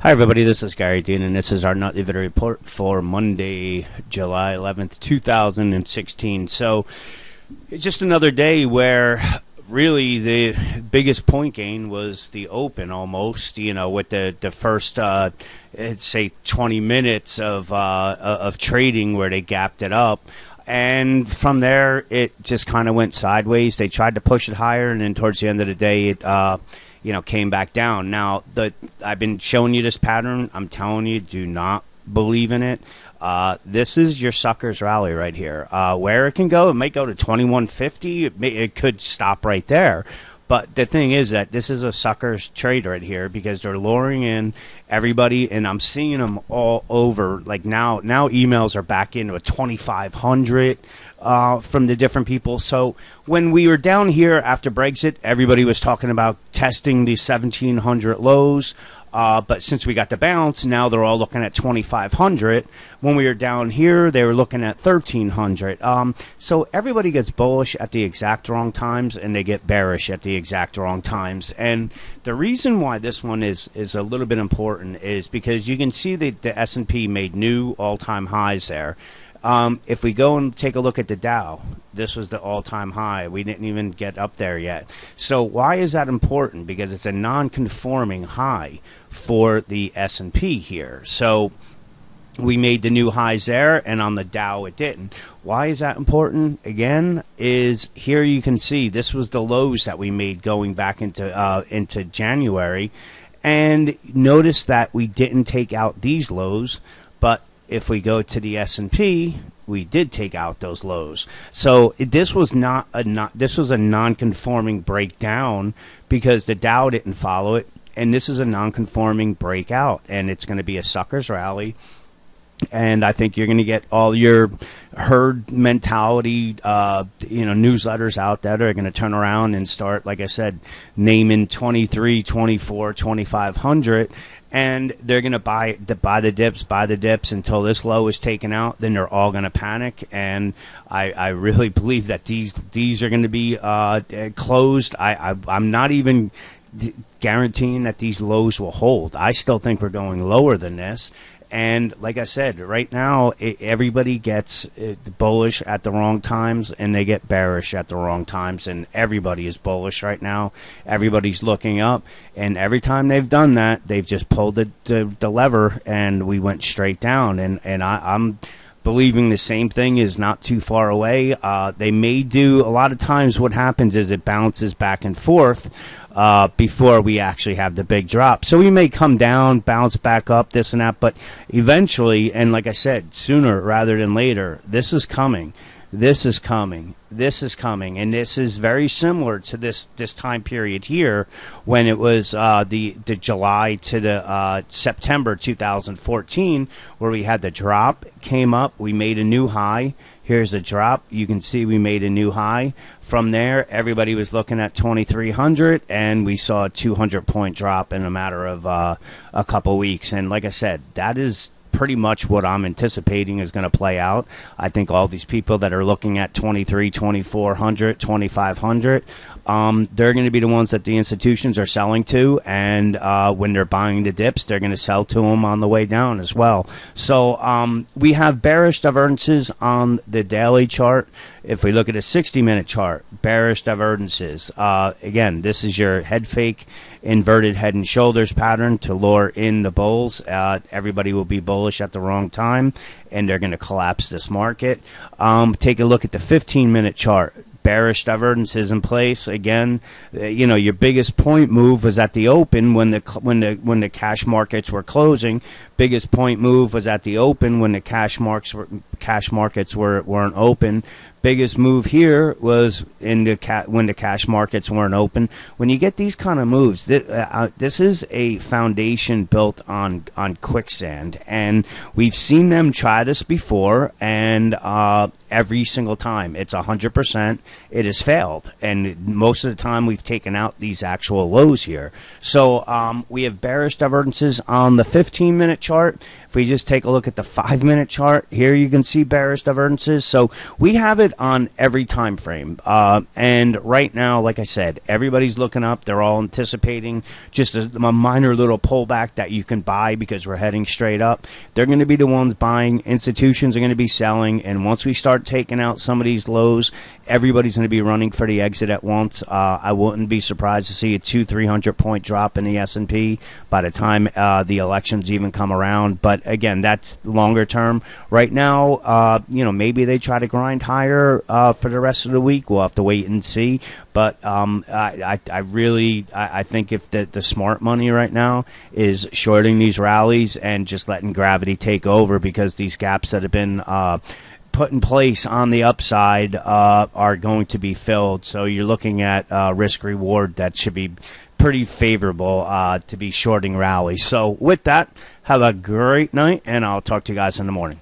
Hi, everybody. This is Gary Dean, and this is our nightly video report for Monday, July 11th, 2016. So, it's just another day where really the biggest point gain was the open almost, with the first, say, 20 minutes of trading where they gapped it up. And from there, it just kind of went sideways. They tried to push it higher, and then towards the end of the day, it came back down. Now, I've been showing you this pattern. I'm telling you, do not believe in it. This is your sucker's rally right here. Where it can go, it might go to 2150. It could stop right there. But the thing is that this is a sucker's trade right here because they're luring in everybody, and I'm seeing them all over. Like now emails are back into a 2,500 from the different people. So when we were down here after Brexit, everybody was talking about testing the 1,700 lows. But since we got the bounce, now they're all looking at 2,500. When we were down here, they were looking at 1,300. So everybody gets bullish at the exact wrong times, and they get bearish at the exact wrong times. And the reason why this one is a little bit important is because you can see that the S&P made new all-time highs there. If we go and take a look at the Dow, this was the all-time high. We didn't even get up there yet. So why is that important? Because it's a non-conforming high for the S&P here. So we made the new highs there, and on the Dow it didn't. Why is that important? Again, is here you can see this was the lows that we made going back into January. And notice that we didn't take out these lows, but if we go to the S&P, we did take out those lows. So this was this was a non-conforming breakdown because the Dow didn't follow it, and this is a non-conforming breakout, and it's going to be a sucker's rally. And I think you're going to get all your herd mentality, newsletters out there that are going to turn around and start, like I said, naming 23, 24, 2,500. And they're going to buy the dips until this low is taken out. Then they're all going to panic. And I really believe that these are going to be closed. I'm not even guaranteeing that these lows will hold. I still think we're going lower than this. And like I said, right now, everybody gets bullish at the wrong times, and they get bearish at the wrong times, and everybody is bullish right now. Everybody's looking up, and every time they've done that, they've just pulled the lever, and we went straight down. And I'm believing the same thing is not too far away. They may do, a lot of times what happens is it bounces back and forth before we actually have the big drop. So we may come down, bounce back up, this and that, but eventually, and like I said, sooner rather than later, this is coming. This is coming. This is coming. And this is very similar to this time period here when it was the July to the September 2014 where we had the drop, came up, we made a new high. Here's a drop. You can see we made a new high. From there, everybody was looking at 2,300, and we saw a 200-point drop in a matter of a couple weeks. And like I said, that is pretty much what I'm anticipating is going to play out. I think all these people that are looking at 23, 2,400, 2,500, they're going to be the ones that the institutions are selling to, and when they're buying the dips, they're going to sell to them on the way down as well. So we have bearish divergences on the daily chart. If we look at a 60-minute chart, bearish divergences. Again, this is your head fake, inverted head and shoulders pattern to lure in the bulls. Everybody will be bullish at the wrong time, and they're going to collapse this market. Take a look at the 15-minute chart. Bearish divergences in place again. Your biggest point move was at the open when the cash markets were closing. Biggest point move was at the open when the cash markets weren't open. Biggest move here was when the cash markets weren't open. When you get these kind of moves, this is a foundation built on quicksand, and we've seen them try this before, and every single time it's 100%. It has failed, and most of the time we've taken out these actual lows here. So we have bearish divergences on the 15-minute chart. If we just take a look at the 5-minute chart, here you can see bearish divergences. So we have it it on every time frame. And right now, like I said, everybody's looking up. They're all anticipating just a minor little pullback that you can buy because we're heading straight up. They're going to be the ones buying. Institutions are going to be selling. And once we start taking out some of these lows, everybody's going to be running for the exit at once. I wouldn't be surprised to see a 200-300 point drop in the S&P by the time the elections even come around. But again, that's longer term. Right now, maybe they try to grind higher for the rest of the week. We'll have to wait and see. But I think if the smart money right now is shorting these rallies and just letting gravity take over, because these gaps that have been put in place on the upside are going to be filled. So you're looking at risk reward that should be pretty favorable to be shorting rallies. So with that, have a great night, and I'll talk to you guys in the morning.